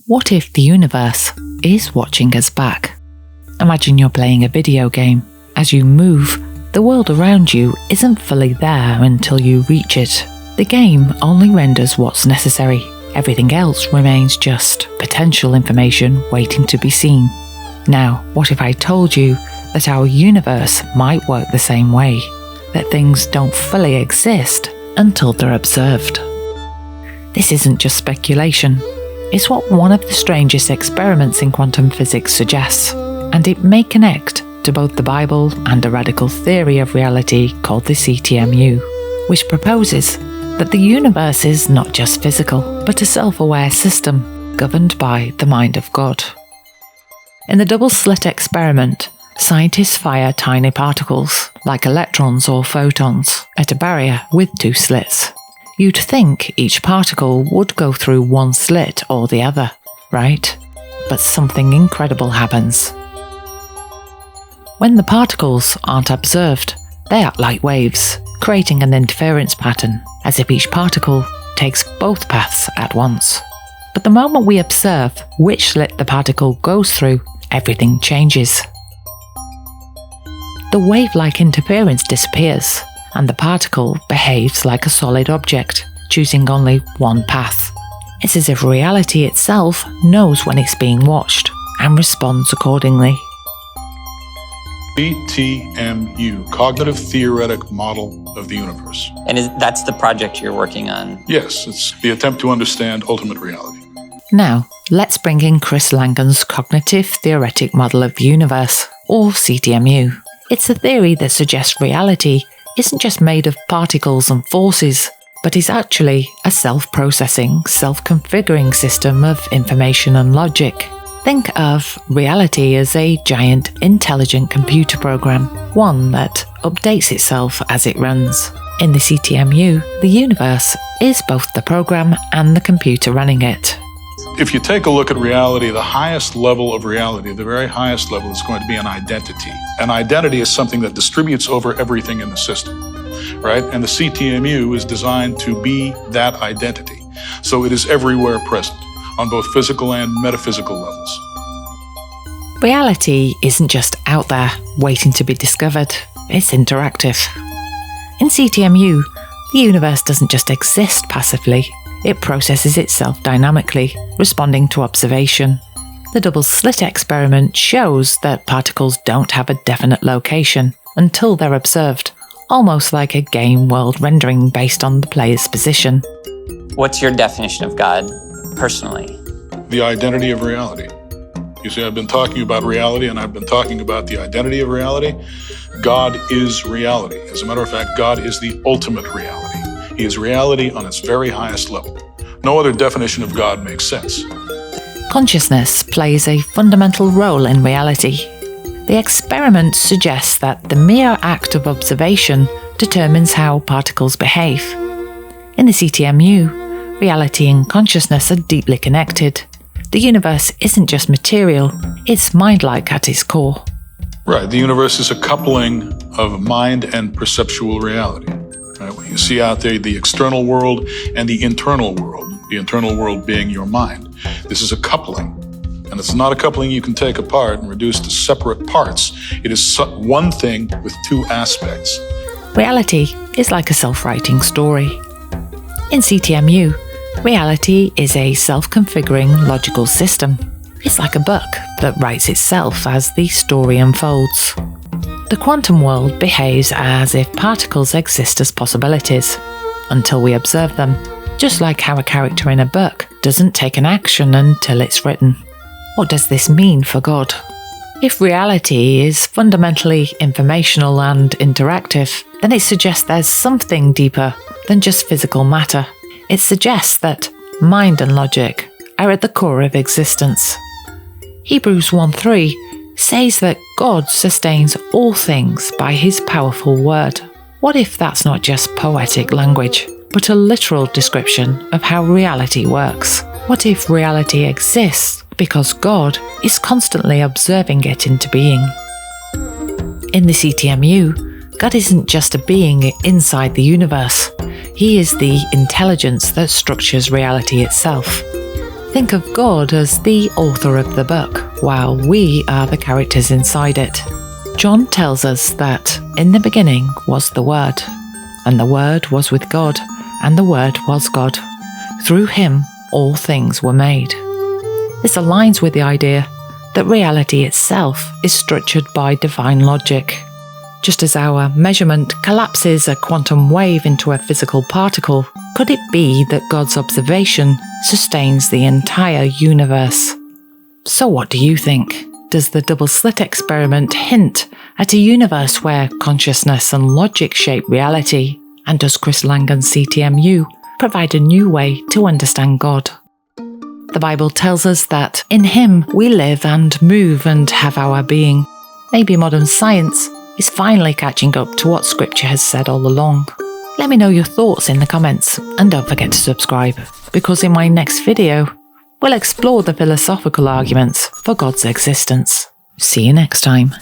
What if the universe is watching us back? Imagine you're playing a video game. As you move, the world around you isn't fully there until you reach it. The game only renders what's necessary. Everything else remains just potential information waiting to be seen. Now, what if I told you that our universe might work the same way? That things don't fully exist until they're observed. This isn't just speculation. It's what one of the strangest experiments in quantum physics suggests, and it may connect to both the Bible and a radical theory of reality called the CTMU, which proposes that the universe is not just physical, but a self-aware system governed by the mind of God. In the double-slit experiment, scientists fire tiny particles, like electrons or photons, at a barrier with two slits. You'd think each particle would go through one slit or the other, right? But something incredible happens. When the particles aren't observed, they act like waves, creating an interference pattern, as if each particle takes both paths at once. But the moment we observe which slit the particle goes through, everything changes. The wave-like interference disappears, and the particle behaves like a solid object, choosing only one path. It's as if reality itself knows when it's being watched, and responds accordingly. CTMU, Cognitive Theoretic Model of the Universe. And that's the project you're working on? Yes, it's the attempt to understand ultimate reality. Now, let's bring in Chris Langan's Cognitive Theoretic Model of the Universe, or CTMU. It's a theory that suggests reality isn't just made of particles and forces, but is actually a self-processing, self-configuring system of information and logic. Think of reality as a giant, intelligent computer program, one that updates itself as it runs. In the CTMU, the universe is both the program and the computer running it. If you take a look at reality, the highest level of reality, the very highest level, is going to be an identity. An identity is something that distributes over everything in the system, right? And the CTMU is designed to be that identity. So it is everywhere present, on both physical and metaphysical levels. Reality isn't just out there, waiting to be discovered. It's interactive. In CTMU, the universe doesn't just exist passively. It processes itself dynamically, responding to observation. The double-slit experiment shows that particles don't have a definite location until they're observed, almost like a game world rendering based on the player's position. What's your definition of God, personally? The identity of reality. You see, I've been talking about reality, and I've been talking about the identity of reality. God is reality. As a matter of fact, God is the ultimate reality. He is reality on its very highest level. No other definition of God makes sense. Consciousness plays a fundamental role in reality. The experiment suggests that the mere act of observation determines how particles behave. In the CTMU, reality and consciousness are deeply connected. The universe isn't just material, it's mind-like at its core. Right, the universe is a coupling of mind and perceptual reality. Right? When you see out there the external world and the internal world being your mind. This is a coupling, and it's not a coupling you can take apart and reduce to separate parts. It is one thing with two aspects. Reality is like a self-writing story. In CTMU, reality is a self-configuring logical system. It's like a book that writes itself as the story unfolds. The quantum world behaves as if particles exist as possibilities, until we observe them, just like how a character in a book doesn't take an action until it's written. What does this mean for God? If reality is fundamentally informational and interactive, then it suggests there's something deeper than just physical matter. It suggests that mind and logic are at the core of existence. Hebrews 1:3 says that God sustains all things by his powerful word. What if that's not just poetic language, but a literal description of how reality works? What if reality exists because God is constantly observing it into being? In the CTMU, God isn't just a being inside the universe. He is the intelligence that structures reality itself. Think of God as the author of the book, while we are the characters inside it. John tells us that in the beginning was the Word, and the Word was with God, and the Word was God. Through him all things were made. This aligns with the idea that reality itself is structured by divine logic. Just as our measurement collapses a quantum wave into a physical particle, could it be that God's observation sustains the entire universe? So what do you think? Does the double slit experiment hint at a universe where consciousness and logic shape reality? And does Chris Langan's CTMU provide a new way to understand God? The Bible tells us that in him we live and move and have our being. Maybe modern science is finally catching up to what Scripture has said all along. Let me know your thoughts in the comments, and don't forget to subscribe, because in my next video, we'll explore the philosophical arguments for God's existence. See you next time.